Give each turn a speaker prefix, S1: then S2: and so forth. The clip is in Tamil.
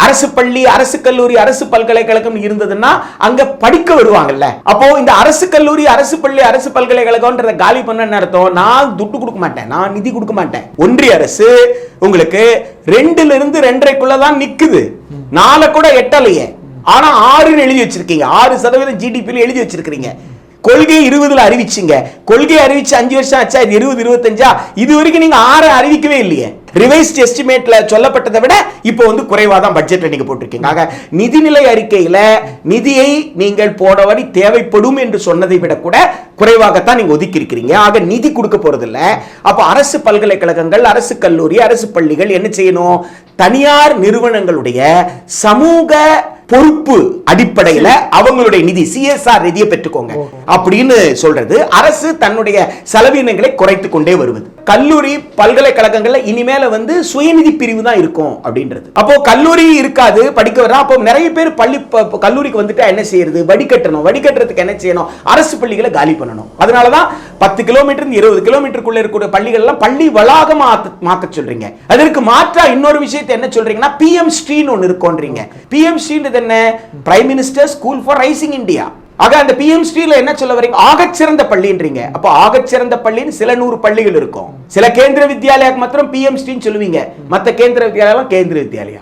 S1: அரசு பள்ளி, அரசு கல்லூரி, அரசு பல்கலைக்கழகம் இருந்ததுன்னா அங்க படிக்க வருவாங்கல்ல. அப்போ இந்த அரசு கல்லூரி, அரசு பள்ளி, அரசு பல்கலைக்கழகம்ன்றத காலி பண்ண அர்த்தம் நான் துட்டு கொடுக்க மாட்டேன், நான் நிதி கொடுக்க மாட்டேன். ஒன்றிய அரசு உங்களுக்கு 2ல இருந்து 2.5க்குள்ள தான் நிக்குது, 4 கூட எட்டலையே. ஆனா 6 எழுதி வச்சிருக்கீங்க, 6% ஜிடிபி எழுதி வச்சிருக்கீங்க. கொள்கை 20ல அறிவிச்சீங்க, கொள்கை அறிவிச்சு 5 வருஷம் ஆச்சா, 20 25 இது வரைக்கும் நீங்க 6 அறிவிக்கவே இல்லையே. ரிவைஸ்ட் எஸ்டிமேட்ல சொல்லப்பட்டதை விட இப்போ குறைவா தான் பட்ஜெட்ல நீங்க போட்டிருக்கீங்க. ஆக நிதிநிலை அறிக்கையில நிதியை நீங்கள் போடவடி தேவைப்படும் என்று சொன்னதை விட கூட குறைவாகத்தான் நீங்க ஒதுக்கி இருக்கிறீங்க. ஆக நிதி கொடுக்க போறது இல்ல. அப்ப அரசு பல்கலைக்கழகங்கள், அரசு கல்லூரி, அரசு பள்ளிகள் என்ன செய்யணும்? தனியார் நிறுவனங்களுடைய சமூக பொறுப்பு அடிப்படையில அவங்களுடைய நிதி, சிஎஸ்ஆர் நிதியை பெற்றுக்கோங்க அப்படின்னு சொல்றது. அரசு தன்னுடைய செலவினங்களை குறைத்து கொண்டே வருவது. கல்லூரி பல்கலைக்கழகங்கள்ல இனிமேல சுயநிதி பிரிவு தான் இருக்கும் அப்படின்றது. அப்போ கல்லூரி இருக்காது, படிக்க வரா. அப்போ நிறைய பேர் கல்லூரிக்கு வந்துட்டா என்ன செய்யறது? வடிகட்டணும். வடிகட்டுறதுக்கு என்ன செய்யணும்? அரசு பள்ளிகளை காலி பண்ணணும். அதனாலதான் 10 கிலோமீட்டர் 20 கிலோமீட்டருக்குள்ள இருக்கிற பள்ளிகள் எல்லாம் பள்ளி வளாகம் மாத்த சொல்றீங்க. அதற்கு மாற்றா இன்னொரு விஷயத்தை என்ன சொல்றீங்கன்னா, பிஎம் ஸ்ரீன்னு ஒன்னு இருக்கும்ன்றீங்க. பிஎம் ஸ்ரீன்றது என்ன? Prime minister school for rising India. ஆக அந்த பிஎம் ஸ்ரீல என்ன சொல்ல வரீங்க? ஆகச்சிறந்த பள்ளின்றீங்க. அப்ப ஆகச்சிறந்த பள்ளின்னு சில 100 பள்ளிகள் இருக்கும். சில கேந்திர வித்யாலயாக்கு மாத்திரம் பிஎம் ஸ்ரீன்னு சொல்லுவீங்க, மத்த கேந்திர வித்யாலயம் கேந்திர வித்யாலயா.